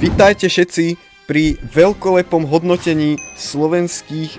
Vítajte všetci pri veľkolepom hodnotení slovenských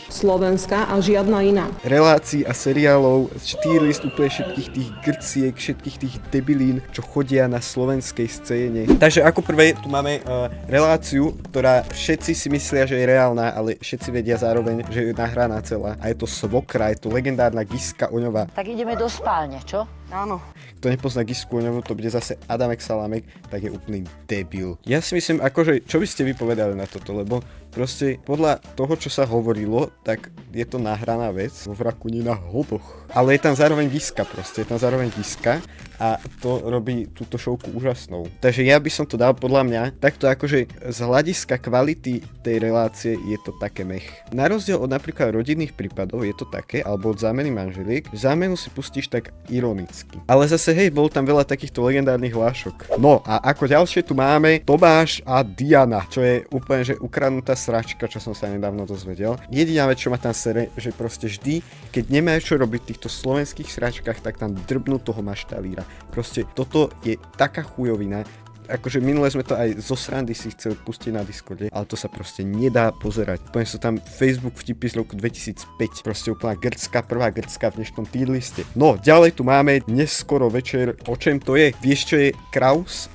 Slovenská a žiadna iná. relácií a seriálov, tier list úplne všetkých tých grciek, všetkých tých debilín, čo chodia na slovenskej scéne. Takže ako prvé tu máme reláciu, ktorá všetci si myslia, že je reálna, ale všetci vedia zároveň, že je nahraná celá. A je to Svokra, je to legendárna Giska Oňová. Tak ideme do spálne, čo? Áno. Kto nepozná Gisku Oňovú, to bude zase Adamek Salamek, tak je úplný debil. Ja si myslím, akože, čo by ste vy povedali na toto, lebo proste podľa toho, čo sa hovorilo, tak je to nahraná vec vo Vrakuni na hodoch. Ale je tam zároveň Giska proste, je tam zároveň Giska a to robí túto šovku úžasnou. Takže ja by som to dal podľa mňa takto akože z hľadiska kvality tej relácie je to také mech. Na rozdiel od napríklad rodinných prípadov je to také, alebo od zámeny manželiek, zámenu si pustíš tak ironicky. Ale zase hej, bol tam veľa takýchto legendárnych hlášok. No a ako ďalšie tu máme Tomáš a Diana, čo je úplne že ukradnutá sračka, čo som sa nedávno dozvedel. Jediná vec, čo ma tam sere, že proste vždy, keď nemajú čo robiť v týchto slovenských sračkách, tak tam drbnú toho maštalíra. Proste toto je taká chujovina. Akože minule sme to aj zo srandy si chceli pustiť na Discorde, ale to sa proste nedá pozerať. Úplne sú tam Facebook vtipy z roku 2005. Proste úplná grcka, prvá grcka v dnešnom tier liste. No, ďalej tu máme dnes skoro večer. O čem to je? Vieš, čo je Kraus?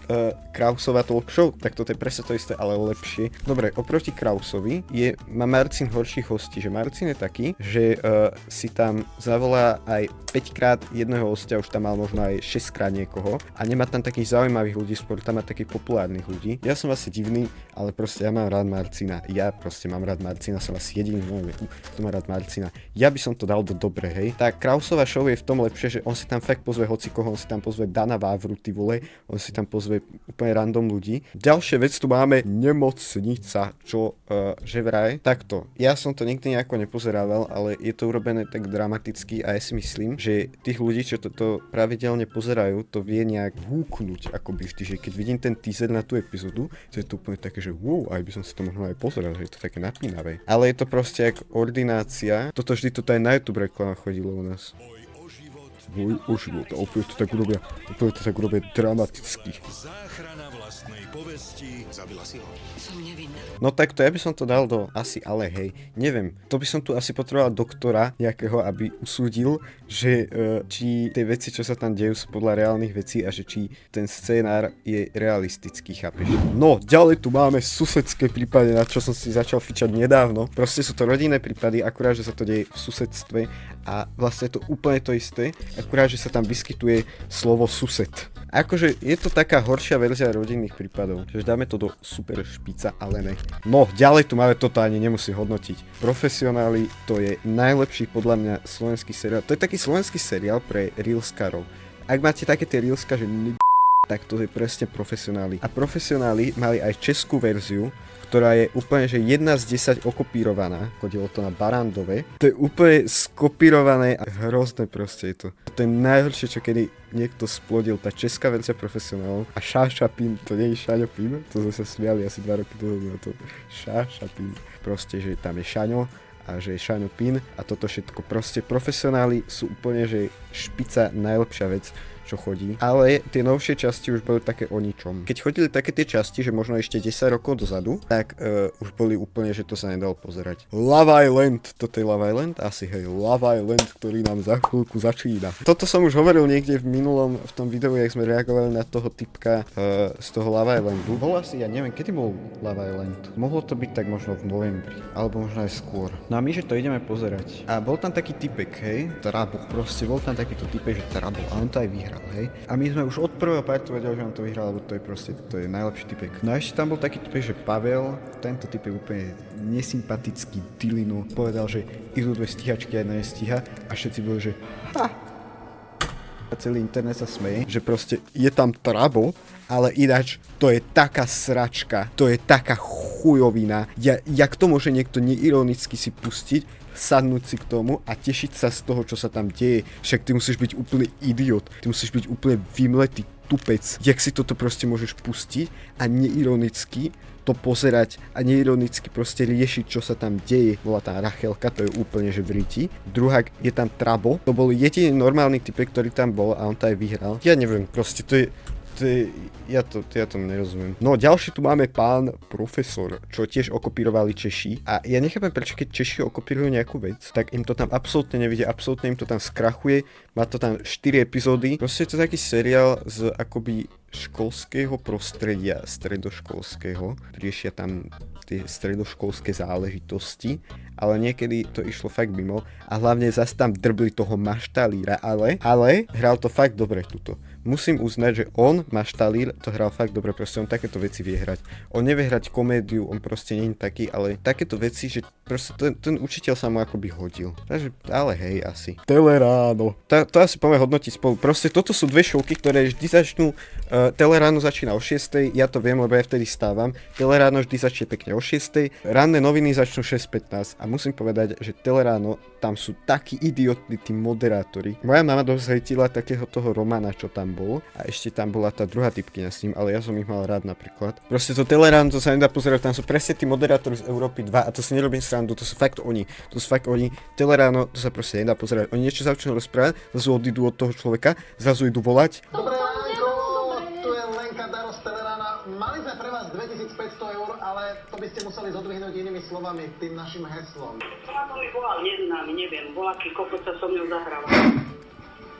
Krausová talk show, tak toto je presne to isté, ale lepšie. Dobre, oproti Krausovi má Marcin horších hostí, že Marcin je taký, že si tam zavolá aj 5 krát jedného hostia, už tam mal možno aj 6 krát niekoho a nemá tam takých zaujímavých ľudí, skôr tam má takých populárnych ľudí. Ja som asi divný, ale proste ja mám rád Marcina. Ja proste mám rád Marcina, som asi jediný, kto má rád Marcina. Ja by som to dal do dobre, hej. Tá Krausová show je v tom lepšie, že on si tam fakt pozve hocikoho, on si tam pozve Dana Vávru, ty vole, on si tam pozve úplne random ľudí. Ďalšia vec tu máme Nemocnica, čo že vraj. Takto, ja som to nikdy nejako nepozerával, ale je to urobené tak dramaticky a ja si myslím, že tých ľudí, čo toto pravidelne pozerajú, to vie nejak húknuť, akoby vždy, že keď vidím ten teaser na tú epizódu, to je to úplne také, že wow, aj by som si to možno aj pozeral, že je to také napínavé. Ale je to proste jak ordinácia. Toto aj na YouTube reklama chodilo u nás. Boj o život. A opäť to tak urobia dramaticky. Záchrana vlastnej povesti. Zabila si ho? Som nevinná. No takto, ja by som to dal do asi ale hej. Neviem, to by som tu asi potreboval doktora nejakého, aby usúdil, že či tie veci, čo sa tam dejú, sú podľa reálnych vecí a že či ten scénár je realistický, chápeš? No, ďalej tu máme susedské prípady, na čo som si začal fičať nedávno. Proste sú to rodinné prípady, akurát, že sa to deje v susedstve a vlastne je to úplne to isté, akurát, že sa tam vyskytuje slovo sused. Akože je to taká horšia verzia rodinných prípadov, že dáme to do super špica, ale ne. No, ďalej tu máme, toto ani nemusí hodnotiť. Profesionáli, to je najlepší podľa mňa slovenský seriál. To je taký slovenský seriál pre reelskarov. Ak máte také tie reelska, že tak to je presne Profesionáli. A Profesionáli mali aj českú verziu, ktorá je úplne, že 1 z 10 okopírovaná. Chodilo to na Barandove. To je úplne skopírované a hrozné proste je to. To je najhoršie, čo kedy niekto splodil, tá česká verzia Profesionálov. A Šáša Pin, to nie je Šaňo Pin, to sme sa smiali asi 2 roky dozadu na to. Šáša Pin. Proste, že tam je Šaňo a že je Šaňo Pin a toto všetko. Proste Profesionáli sú úplne, že špica, najlepšia vec, čo chodí. Ale tie novšie časti už boli také o ničom. Keď chodili také tie časti, že možno ešte 10 rokov dozadu, tak už boli úplne, že to sa nedalo pozerať. Love Island, toto je Love Island? Asi hej, Love Island, ktorý nám za chvíľku začína. Toto som už hovoril niekde v tom videu, jak sme reagovali na toho typka z toho Love Islandu. Bol asi, ja neviem, kedy bol Love Island. Mohlo to byť tak možno v novembri, alebo možno aj skôr. No a my, že to ideme pozerať. A bol tam taký typek, hej, Trabo. Proste bol tam takýto typek, že Trabo. A on to aj vyhral. Hej. A my sme už od prvého partu vedeli, že on to vyhral, lebo to je proste, to je najlepší typek. No a ešte tam bol taký typek, že Pavel, tento typek úplne nesympatický dilinu, povedal, že idú 2 stíhačky a jedna nestíha a všetci boli, že ha! A celý internet sa smeje, že proste je tam Trabo, ale ináč to je taká sračka, to je taká chujovina. Jak to môže niekto neironicky si pustiť, sadnúť si k tomu a tešiť sa z toho, čo sa tam deje. Však ty musíš byť úplne idiot, ty musíš byť úplne vymletý tupec. Jak si toto proste môžeš pustiť a neironicky to pozerať a neironicky proste riešiť, čo sa tam deje. Bola tá Rachelka, to je úplne že v riti. Druhák je tam Trabo, to bol jediný normálny typek, ktorý tam bol a on to aj vyhral. Ja neviem, proste to je Ja to nerozumiem. No ďalší tu máme pán profesor, čo tiež okopírovali Češi. A ja nechápem, prečo keď Češi okopírujú nejakú vec, tak im to tam absolútne nevidia, absolútne im to tam skrachuje. Má to tam 4 epizódy. Proste je to taký seriál z akoby školského prostredia, stredoškolského. Riešia tam tie stredoškolské záležitosti, ale niekedy to išlo fakt mimo a hlavne zase tam drbli toho Maštalíra, ale hral to fakt dobre tuto. Musím uznať, že Maštalír, to hral fakt dobre, proste on takéto veci vie hrať. On nevie hrať komédiu, on proste nie je taký, ale takéto veci, že proste ten učiteľ sa mu akoby hodil. Takže, ale hej, asi. Teleráno. To asi poďme hodnotiť spolu. Proste toto sú dve šovky, ktoré vždy začnú, Teleráno začína o 6, ja to viem, lebo ja vtedy stávam. Teleráno vždy začne pekne o 6, ranné noviny začnú 6:15 a musím povedať, že Teleráno, tam sú takí idiotní tí moderátori. Moja mama dosvetila takého toho Romana, čo tam bol a ešte tam bola tá druhá typkyňa s ním, ale ja som ich mal rád napríklad. Proste to Teleráno, to sa nedá pozerať, tam sú presne tí moderátori z Európy 2 a to si nerobím srandu, to sú fakt oni. Teleráno, to sa proste nedá pozerať. Oni niečo začnú rozprávať, zrazu odídu od toho človeka, zrazu idú volať. Dobré ránko, tu je Lenka Daro z Telerána. Mali sme pre vás 2500 eur, ale to by ste museli zodvihnúť inými slovami, tým našim heslom. To mi volal neznámy, neviem, volaký kokot sa so mnou zahrával.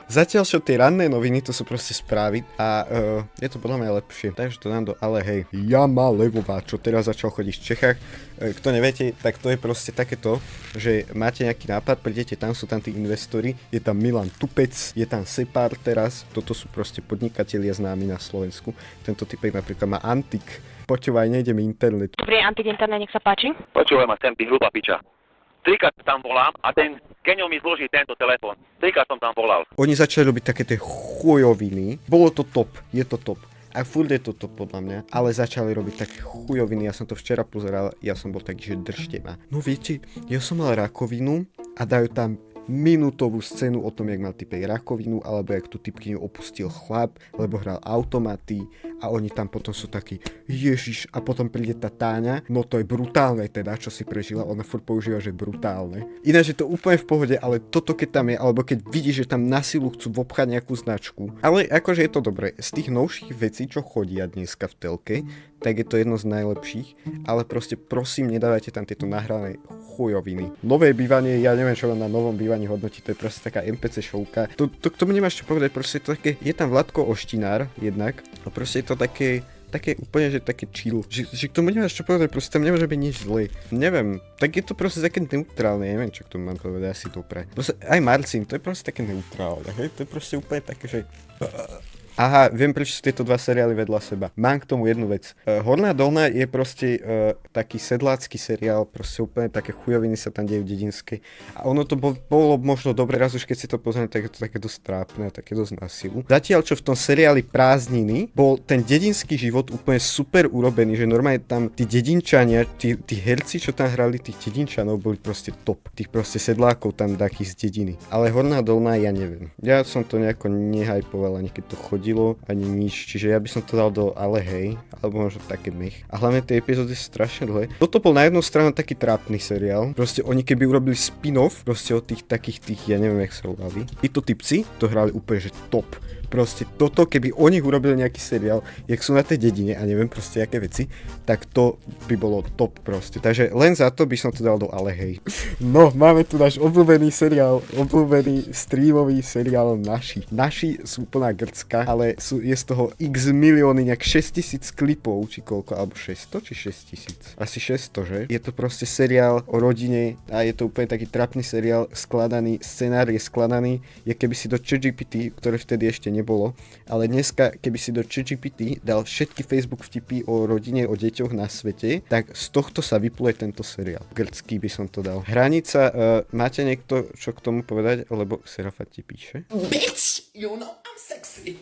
Zatiaľ čo tie ranné noviny, to sú proste správy a je to podľa mňa lepšie. Takže to dám do ale hej. Jama Levová, čo teraz začal chodiť v Čechách. Kto neviete, tak to je proste takéto, že máte nejaký nápad, prídete tam, sú tam tí investori, je tam Milan Tupec, je tam Separ teraz, toto sú proste podnikatelia známi na Slovensku. Tento typek napríklad má Antik. Počúvaj, nejde mi internet. Dobrý, Antik internet, nech sa páči. Počúvaj ma sem, ty hruba piča. Trikrát tam volám a ten Keňo mi zloží tento telefón. Trikrát som tam volal. Oni začali robiť také tie chujoviny. Bolo to top, je to top. A furt je to top podľa mňa, ale začali robiť také chujoviny. Ja som to včera pozeral, ja som bol taký, že držte ma. No viete, ja som mal rakovinu a dajú tam minútovú scénu o tom, jak mal typek rakovinu, alebo jak tú typkyňu opustil chlap, lebo hral automaty a oni tam potom sú takí, ježiš, a potom príde tá Táňa, no to je brutálne teda, čo si prežila, ona furt používa, že brutálne. Ináč je to úplne v pohode, ale toto keď tam je, alebo keď vidíš, že tam na silu chcú vopchať nejakú značku, ale akože je to dobré, z tých novších vecí, čo chodia dneska v telke, tak je to jedno z najlepších, ale proste prosím, nedávajte tam tieto nahrané chujoviny. Nové bývanie, ja neviem, čo vám na novom bývaní hodnotí, to je proste taká NPC šovka. To k tomu nemáš čo povedať, proste to také, je tam Vladko Oštinár jednak, a proste je to také úplne, že také chill, že k tomu nemáš čo povedať, proste tam nemôže byť nič zlé. Neviem, tak je to proste také neutrálne, neviem, čo k tomu mám povedať, asi dobre. Proste aj Marcin, to je proste také neutrálne, hej, to je proste úplne také, že... Aha, viem, prečo sú tieto dva seriály vedľa seba. Mám k tomu jednu vec. Horná dolná je proste taký sedlácky seriál, proste úplne také chujoviny sa tam dejú dedinské. A ono to bolo možno dobre, raz už keď si to pozrieme, tak je to také dosť trápne a také dosť na silu. Zatiaľ, čo v tom seriáli Prázdniny bol ten dedinský život úplne super urobený, že normálne tam tí dedinčania, tí herci, čo tam hrali tých dedinčanov, boli proste top. Tých proste sedlákov tam takých z dediny. Ale Horná dolná ja neviem. Ja som to nejako nehajpoval, ani keď to chodí ani nič, čiže ja by som to dal do ale hej, alebo možno také mech. A hlavne tie epizódy sú strašne dlhé. Toto bol na jednu stranu taký trápny seriál. Proste oni keby urobili spin-off, proste od tých takých ja neviem, jak sa volali. Títo typci to hrali úplne, že top. Proste toto, keby oni urobili nejaký seriál, jak sú na tej dedine a neviem proste aké veci, tak to by bolo top proste. Takže len za to by som to dal do ale hej. No, máme tu náš obľúbený seriál, obľúbený streamový seriál Naši. Naši sú plná grcka, ale je z toho x milióny, nejak 6000 klipov, či koľko, alebo 600, či 6000? Asi 600, že? Je to proste seriál o rodine a je to úplne taký trapný seriál, skladaný, scenár je skladaný, je keby si do ChatGPT, ktoré vtedy ešte nebolo, ale dneska, keby si do ChatGPT dal všetky Facebook vtipy o rodine, o deťoch na svete, tak z tohto sa vypluje tento seriál. Grcký by som to dal. Hranica, máte niekto čo k tomu povedať, lebo Serafat ti píše? Bitch, you know I'm sexy.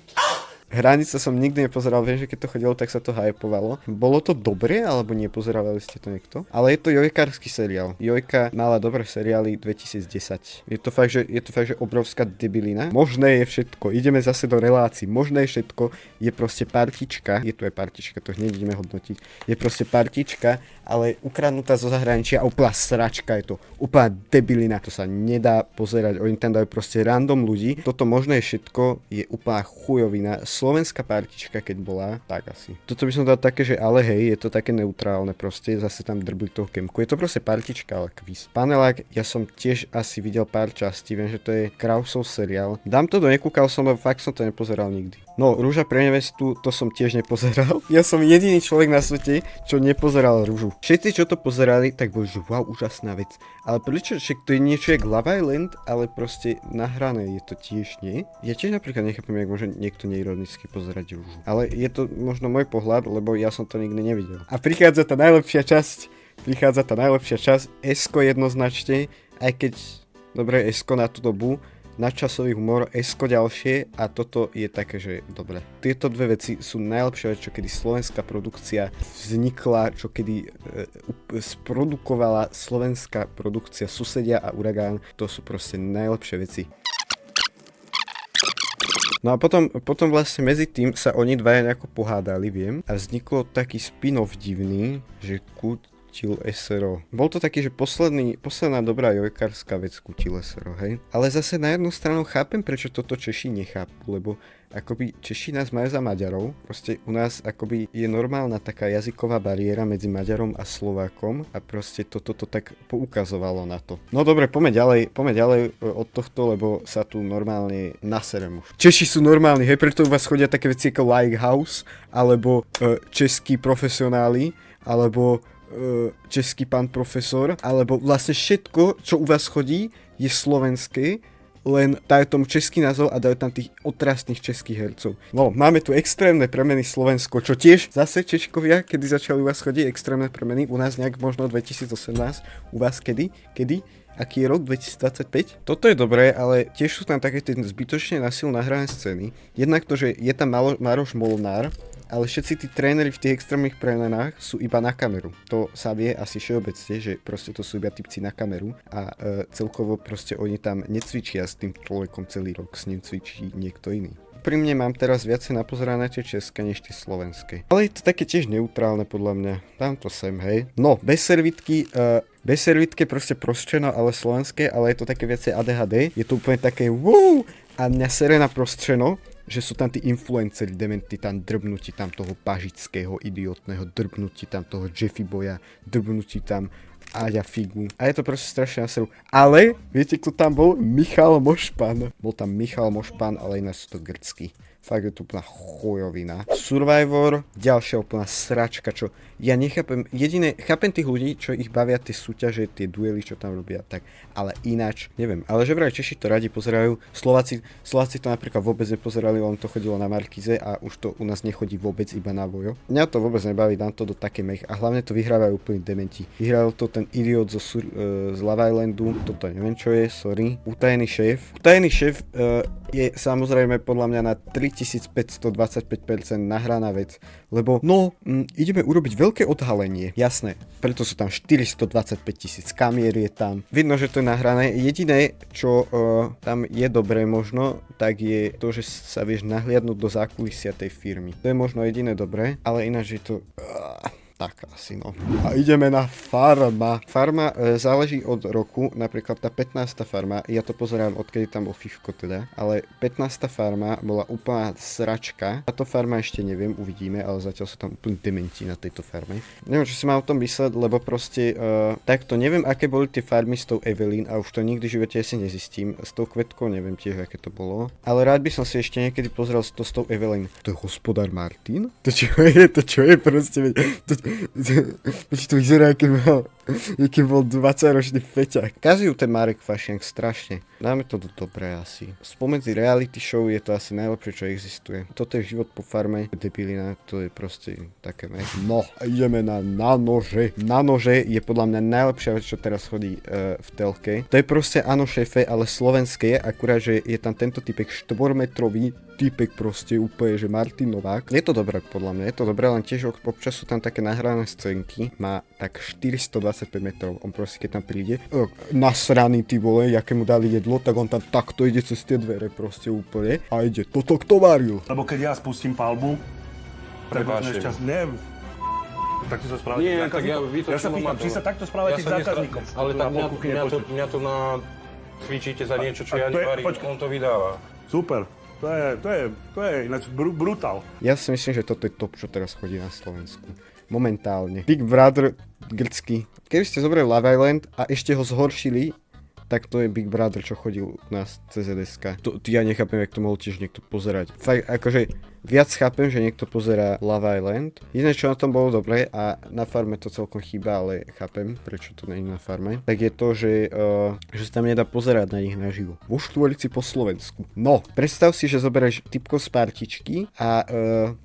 Hranica som nikdy nepozeral, viem, že keď to chodilo, tak sa to hypovalo. Bolo to dobre, alebo nepozerali ste to niekto? Ale je to jojkársky seriál. Jojka mala dobré seriály 2010. Je to fakt, že obrovská debilina. Možné je všetko. Ideme zase do relácií. Možné je všetko. Je proste partička. Je tu aj partička, to hneď ideme hodnotiť. Je proste partička, ale ukradnutá zo zahraničia a úplná sračka je to. Úplná debilina. To sa nedá pozerať. Oni tam dajú proste random ľudí. Toto možné je všetko je úplná chujovina. slovenská partička, keď bola, tak asi. Toto by som dal také, že ale hej, je to také neutrálne proste, zase tam drbli toho kemku. Je to proste partička, ale kvíz. Panelák, ja som tiež asi videl pár častí, viem, že to je Krausov seriál. Dám to do nekúkal som, lebo fakt som to nepozeral nikdy. No, Rúža pre nevestu, to som tiež nepozeral. Ja som jediný človek na svete, čo nepozeral Rúžu. Všetci, čo to pozerali, tak boli, že wow, úžasná vec. Ale prečo, však to je niečo jak Love Island, ale proste nahrané je to tiež nie. Ja tiež napríklad nechápem, jak môže niekto neironicky pozerať Rúžu. Ale je to možno môj pohľad, lebo ja som to nikdy nevidel. A prichádza tá najlepšia časť, Esko jednoznačne, aj keď, dobre, Esko na tú dobu, nadčasový humor, Esko ďalšie a toto je také, že dobre. Tieto dve veci sú najlepšie veci, čo kedy slovenská produkcia vznikla, čo kedy sprodukovala slovenská produkcia Susedia a Uragán. To sú proste najlepšie veci. No a potom vlastne medzi tým sa oni dvaja nejako pohádali, viem, a vzniklo taký spin-off divný, že Kutil SRO. Bol to taký, že posledná dobrá jojkárska vec Kutil SRO, hej? Ale zase na jednu stranu chápem, prečo toto Češi nechápu, lebo akoby Češi nás majú za Maďarov, proste u nás akoby je normálna taká jazyková bariéra medzi Maďarom a Slovákom a proste toto tak poukazovalo na to. No dobre, poďme ďalej od tohto, lebo sa tu normálne naserem už. Češi sú normálni, hej, preto u vás chodia také veci ako Lighthouse, alebo českí profesionáli, alebo český pán profesor, alebo vlastne všetko, čo u vás chodí, je slovenské, len dajú tomu český názov a dajú tam tých otrasných českých hercov. No, máme tu extrémne premeny Slovensko, čo tiež zase Češkovia, kedy začali u vás chodiť extrémne premeny, u nás nejak možno 2018, u vás kedy? Aký je rok? 2025? Toto je dobré, ale tiež sú tam také tie zbytočne na silu nahrané scény. Jednak to, že je tam Maroš Molnár, ale všetci tí tréneri v tých extrémnych premenách sú iba na kameru. To sa vie asi všeobecne, že proste to sú iba typci na kameru a celkovo proste oni tam necvičia s tým človekom celý rok, s ním cvičí niekto iný. Pri mne mám teraz viacej napozerané tie české než tie slovenské. Ale je to také tiež neutrálne podľa mňa. Dám to sem, hej. No, bez servitky proste prostřeno, ale slovenské, ale je to také viacej ADHD. Je to úplne také wow! A mňa sere na prostřeno, že sú tam tí influenceri dementí, tam drbnutí tam toho Pažického idiotného, drbnutí tam toho Jeffy Boya, drbnutí tam Aďa Figu. A je to proste strašne na seru. Ale, viete, kto tam bol? Michal Mošpan. Bol tam Michal Mošpan, ale ináč sú to grcký. Fakt je to úplná chujovina. Survivor, ďalšia úplná sračka, čo ja nechápem. Jediné, chápem tých ľudí, čo ich bavia tie súťaže, tie duely, čo tam robia, tak. Ale ináč, neviem. Ale že vraj Češi to radi pozerajú. Slováci to napríklad vôbec nepozerali, len to chodilo na Markize a už to u nás nechodí vôbec iba na Vojo. Mňa to vôbec nebaví, dám to do také mech. A hlavne to vyhrávajú úplne dementi. Vyhral to ten idiot z Love Islandu, toto neviem čo je, sorry. Utajený šéf. Utajený šéf je samozrejme podľa mňa na 3525% nahraná vec, lebo ideme urobiť veľké odhalenie. Jasné, preto sú tam 425 000 kamier je tam. Vidno, že to je nahrané. Jediné, čo tam je dobré možno, tak je to, že sa vieš nahliadnúť do zákulisia tej firmy. To je možno jediné dobré, ale ináč je to... Tak asi no. A ideme na Farma. Farma záleží od roku, napríklad tá 15. Farma, ja to pozerám odkedy tam bol Fifko teda, ale 15. Farma bola úplná sračka. Táto Farma ešte neviem, uvidíme, ale zatiaľ sú tam úplne dementi na tejto farme. Neviem, čo si mám o tom mysleť, lebo proste takto neviem, aké boli tie farmy s tou Evelyn a už to nikdy v živote si nezistím. S tou Kvetkou neviem tiež, aké to bolo. Ale rád by som si ešte niekedy pozrel to s tou Evelyn. To je hospodár Martin? To čo je proste... Počuť to vyzerá, aký bol 20-ročný feťák. Kazí ten Marek Fašiank strašne. Dáme to do dobré asi. Spomedzi reality show je to asi najlepšie, čo existuje. Toto je život po farme. Debilina, to je proste také mech. No, ideme na nože. Na nože je podľa mňa najlepšia vec, čo teraz chodí v telke. To je proste áno šéfe, ale slovenské, akurát, že je tam tento typek 4-metrový typek proste úplne, že Martin Novák. Je to dobré podľa mňa, je to dobré, len tiež občas sú tam také nahrané scénky. Má tak 425 metrov. On proste, keď tam príde, nasraný ty vole, jaké mu dali jedlo, tak on tam takto ide cez tie dvere proste úplne a ide, toto kto varil? Lebo keď ja spustím palbu, prepáčte mi. Tak ti to správate nie, tak ja sa pýtam, či sa takto správate k zákazníkom. Ale tak mňa to cvičíte za niečo, čo ja nevarím, on to vydáva. Super. To je ináč brutál. Ja si myslím, že toto je top, čo teraz chodí na Slovensku. Momentálne. Big Brother grcký. Keby ste zobrali Love Island a ešte ho zhoršili, tak to je Big Brother, čo chodil u nás cez ZSK. Ja nechápem, jak to mohol tiež niekto pozerať. Fakt, akože viac chápem, že niekto pozerá Love Island. Jediné, čo na tom bolo dobré, a na farme to celkom chýba, ale chápem, prečo to nie je na farme, tak je to, že sa tam nedá pozerať na nich naživo. Vo Štvorici po Slovensku. No, predstav si, že zoberieš typko z partičky a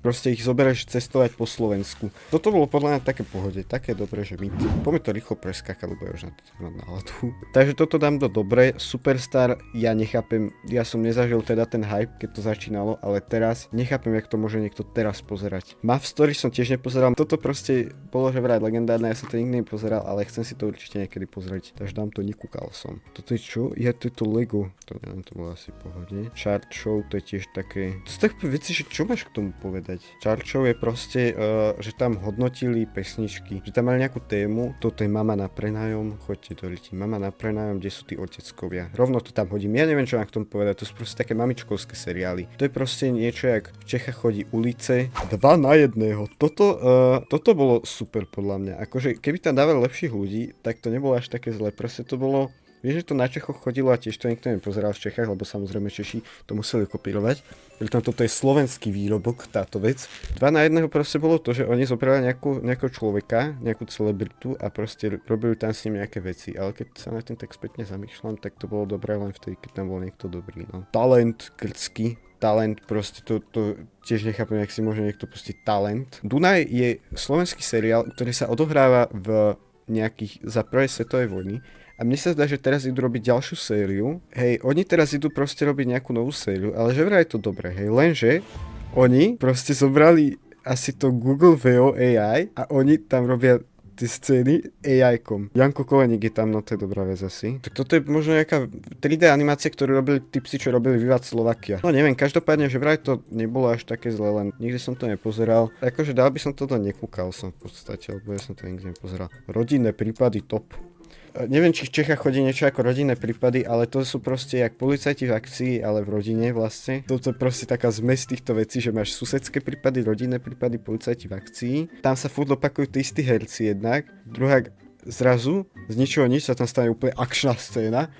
proste ich zoberieš cestovať po Slovensku. Toto bolo podľa mňa také pohode, také dobré, že my poďme to rýchlo preskákať, lebo ja už na to mám náladu. Takže toto dám do dobre. Superstar, ja nechápem, ja som nezažil teda ten hype, keď to začínalo, ale teraz nechápem, jak to môže niekto teraz pozerať. Mav Story som tiež nepozeral, toto proste bolo že vraj legendárne, ja som to nikdy nepozeral, ale chcem si to určite niekedy pozrieť, takže dám to, nekúkal som. Toto je čo? Ja to je to Lego, to neviem, to bolo asi pohode. Chart Show, to je tiež také, to sú také veci, že čo máš k tomu povedať? Chart Show je proste, že tam hodnotili pesničky, že tam mali nejakú tému, toto je Mama na prenájom, choďte do Riti, Mama na prenájom, kde sú tí oteckovia. Rovno to tam hodím, ja neviem, čo mám k tomu povedať, to sú proste také mamičkovské seriály. To je proste niečo, jak v Čechách chodí ulice, 2 na 1. Toto bolo super podľa mňa. Akože keby tam dávali lepších ľudí, tak to nebolo až také zle. Proste to bolo, vieš, že to na Čechoch chodilo a tiež to nikto nepozeral v Čechách, lebo samozrejme Češi to museli kopírovať. Pritom toto je slovenský výrobok, táto vec. 2 na 1 proste bolo to, že oni zobrali nejakého človeka, nejakú celebritu a proste robili tam s ním nejaké veci. Ale keď sa na ten tak spätne zamýšľam, tak to bolo dobré len vtedy, keď tam bol niekto dobrý. No. Talent grcký. Talent, proste to tiež nechápem, jak si môže niekto pustiť Talent. Dunaj je slovenský seriál, ktorý sa odohráva v nejakých za prvej svetovej vojny. A mne sa zdá, že teraz idú robiť ďalšiu sériu. Hej, oni teraz idú proste robiť nejakú novú sériu, ale že vraj je to dobré, hej. Lenže oni proste zobrali asi to Google VO AI a oni tam robia tie scény AI-kom. Janko Koleník je tam, no to je dobrá vec asi. Tak toto je možno nejaká 3D animácia, ktorú robili typci, čo robili Vivat Slovakia. No neviem, každopádne, že vraj to nebolo až také zle, len nikdy som to nepozeral. Akože dal by som toto, nekúkal som v podstate, lebo ja som to nikdy nepozeral. Rodinné prípady top. Neviem, či v Čechách chodí niečo ako rodinné prípady, ale to sú proste jak policajti v akcii, ale v rodine vlastne. Toto je proste taká zmes týchto vecí, že máš susedské prípady, rodinné prípady, policajti v akcii. Tam sa furt opakujú tí istí herci jednak. Druhá zrazu, z ničoho nič sa tam stane úplne akčná scéna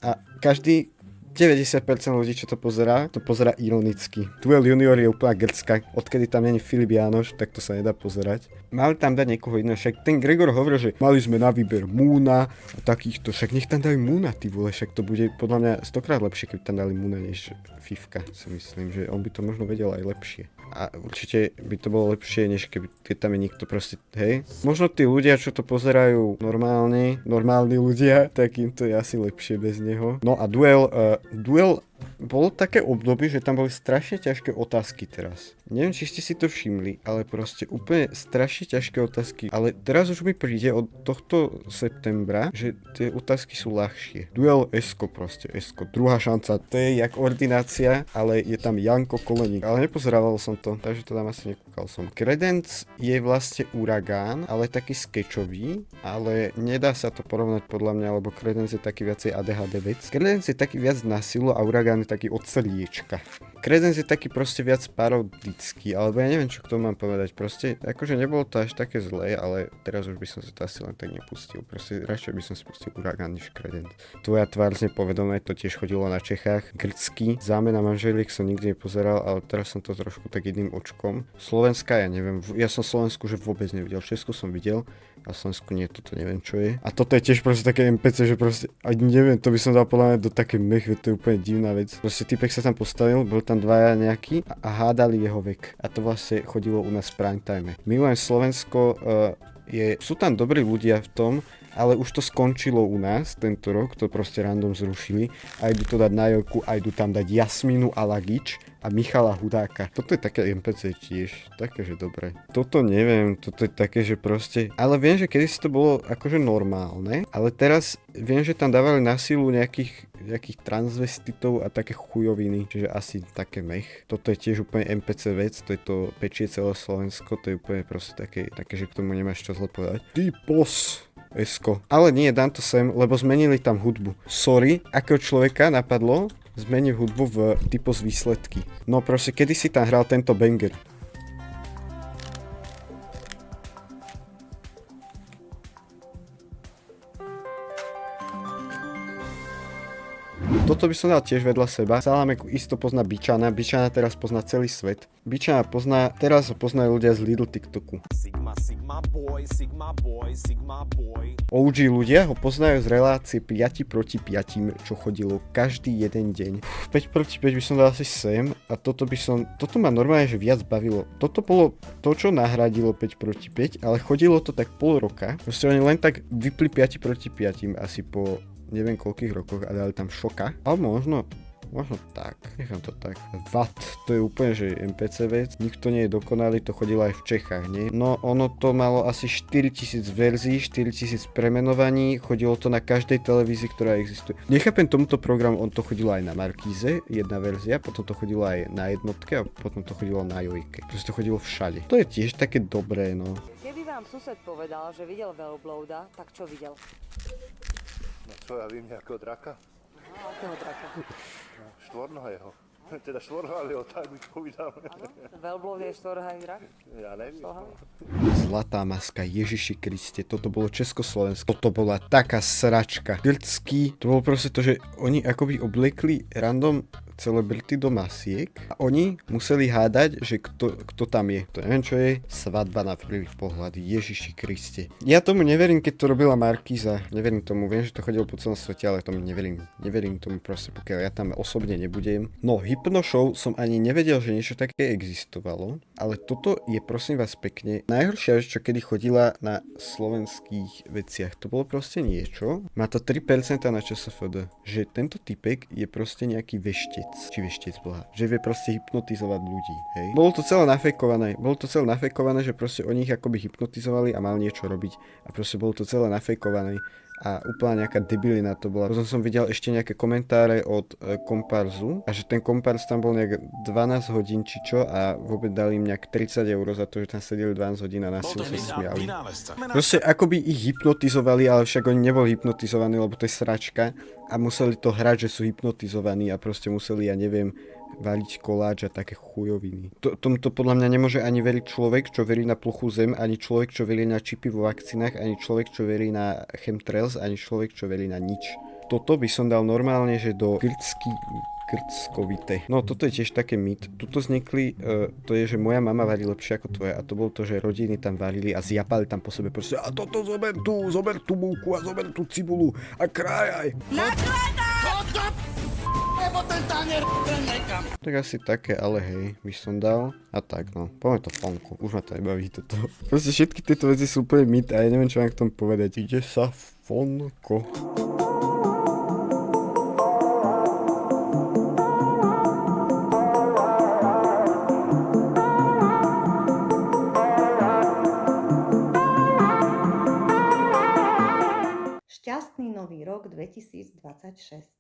a každý 90% ľudí, čo to pozerá ironicky. Duel Junior je úplná grcka, odkedy tam není Filip Jánoš, tak to sa nedá pozerať. Mali tam dať niekoho iného, však ten Gregor hovoril, že mali sme na výber Moona a takýchto, však nech tam dajú Moona, ty vole, však to bude podľa mňa 100-krát lepšie, keby tam dali Moona než Fifka, si myslím, že on by to možno vedel aj lepšie. A určite by to bolo lepšie, než keby tam je niekto proste, hej. Možno tí ľudia, čo to pozerajú normálni ľudia, tak im to je asi lepšie bez neho. No a Duel bolo také obdobie, že tam boli strašne ťažké otázky teraz. Neviem, či ste si to všimli, ale proste úplne strašne ťažké otázky. Ale teraz už mi príde od tohto septembra, že tie otázky sú ľahšie. Duel Esko proste, Esko. Druhá šanca, to je jak ordinácia, ale je tam Janko Koleník. Ale nepozerával som to, takže to tam asi nekúkal som. Credence je vlastne Uragán, ale taký skečový, ale nedá sa to porovnať podľa mňa, lebo Credence je taký viacej ADHD vec. Credence je taký viac na silu a Uragán je taký od srdiečka. Credence je taký proste viac parodický, alebo ja neviem, čo k tomu mám povedať. Proste, akože nebolo to až také zlé, ale teraz už by som sa to asi len tak nepustil. Proste radšej by som si pustil Uragán než Credence. Tvoja tvár z nepovedomé, to tiež chodilo na Čechách. Grcký, Zámena manželiek som nikdy nepozeral, ale teraz som to trošku tak jedným očkom. Slovenská, ja neviem, ja som Slovensku že vôbec nevidel. Česku som videl, a Slovensku nie, toto neviem čo je. A toto je tiež proste také NPC, že proste, ani neviem, to by som dal podľa mňa do také mech, to je úplne divná vec. Proste typek sa tam postavil, bol tam dvaja nejaký a hádali jeho vek. A to vlastne chodilo u nás v prime time. Milujem Slovensko, sú tam dobrí ľudia v tom, ale už to skončilo u nás tento rok, to proste random zrušili a idú to dať na Jojku a idú tam dať Jasmínu Alagič a Michala Hudáka. Toto je také NPC tiež, také, že dobre. Toto neviem, toto je také, že proste, ale viem, že kedysi to bolo akože normálne, ale teraz viem, že tam dávali na silu nejakých transvestitov a také chujoviny, čiže asi také mech. Toto je tiež úplne NPC vec, to je to pečie celé Slovensko, to je úplne proste také, že k tomu nemáš čo zle povedať. Typos! Esko. Ale nie, dám to sem, lebo zmenili tam hudbu. Sorry, akého človeka napadlo zmení hudbu v typos výsledky. No proste, kedy si tam hral tento banger? Toto by som dal tiež vedľa seba. Salamek isto pozná Bičana. Bičana teraz pozná celý svet. Bičana pozná, teraz ho poznajú ľudia z Lidl TikToku. OG ľudia ho poznajú z relácie 5 proti 5, čo chodilo každý jeden deň. 5 proti 5 by som dal asi sem a toto ma normálne, že viac bavilo. Toto bolo to, čo nahradilo 5 proti 5, ale chodilo to tak pol roka. Proste oni len tak vypli 5 proti 5 asi po neviem koľkých rokoch a dali tam Šoka. Ale možno tak. Nechám to tak. VAT, to je úplne, že NPC vec. Nikto nie je dokonalý, to chodilo aj v Čechách, nie? No ono to malo asi 4000 verzií, 4000 premenovaní, chodilo to na každej televízii, ktorá existuje. Nechápem tomuto programu, on to chodilo aj na Markíze, jedna verzia, potom to chodilo aj na jednotke a potom to chodilo na Jojke. Proste to chodilo všade. To je tiež také dobré, no. Keby vám sused povedal, že videl veľblouda, tak čo videl? No čo, ja vím nejakého draka? Aha, akého draka? No, štvornohého. Teda štvornohého, tak by povedal. Áno, veľbloud je štvornohý drak? Ja neviem. Zlatá maska, Ježiši Kriste, toto bolo Československo, toto bola taká sračka. Grcký, to bolo proste to, že oni akoby obliekli random celebrity do masiek a oni museli hádať, že kto tam je. To neviem čo je, svadba na prvý pohľad, Ježiši Kriste. Ja tomu neverím, keď to robila Markíza, neverím tomu, viem, že to chodilo po celom svete, ale tomu neverím tomu proste, pokiaľ ja tam osobne nebudem. No, Hypno Show som ani nevedel, že niečo také existovalo, ale toto je prosím vás pekne najhoršia vec, čo kedy chodila na slovenských veciach. To bolo proste niečo, má to 3% na ČSFD, že tento typek je proste nejaký veštec. Či veštec boha. Že vie proste hypnotizovať ľudí, hej. Bolo to celé nafejkované, že proste oni ich akoby hypnotizovali a mal niečo robiť. A proste bolo to celé nafejkované. A úplne nejaká debilina to bola. Potom som videl ešte nejaké komentáre od komparzu a že ten komparz tam bol nejak 12 hodín či čo a vôbec dali im nejak 30 € za to, že tam sedeli 12 hodín a nás sa smiali. Proste akoby ich hypnotizovali, ale však oni neboli hypnotizovaní, lebo to je sračka a museli to hrať, že sú hypnotizovaní a proste museli, ja neviem, variť koláč a také chujoviny. Tomto podľa mňa nemôže ani veriť človek, čo verí na plochú zem, ani človek, čo verí na čipy vo vakcínach, ani človek, čo verí na chemtrails, ani človek, čo verí na nič. Toto by som dal normálne, že do grckovité. No toto je tiež také mýt. Tuto vznikli, to je, že moja mama varí lepšie ako tvoja a to bolo to, že rodiny tam varili a zjapali tam po sebe proste a toto zober tú múku a zober tú cibulu a krájaj. Tak asi také, ale hej, by som dal. A tak no, poďme to fonko, už ma to nebaví toto. Proste všetky tieto veci sú úplne mýt a ja neviem čo mám k tomu povedať. Ide sa fonko. Šťastný nový rok 2026.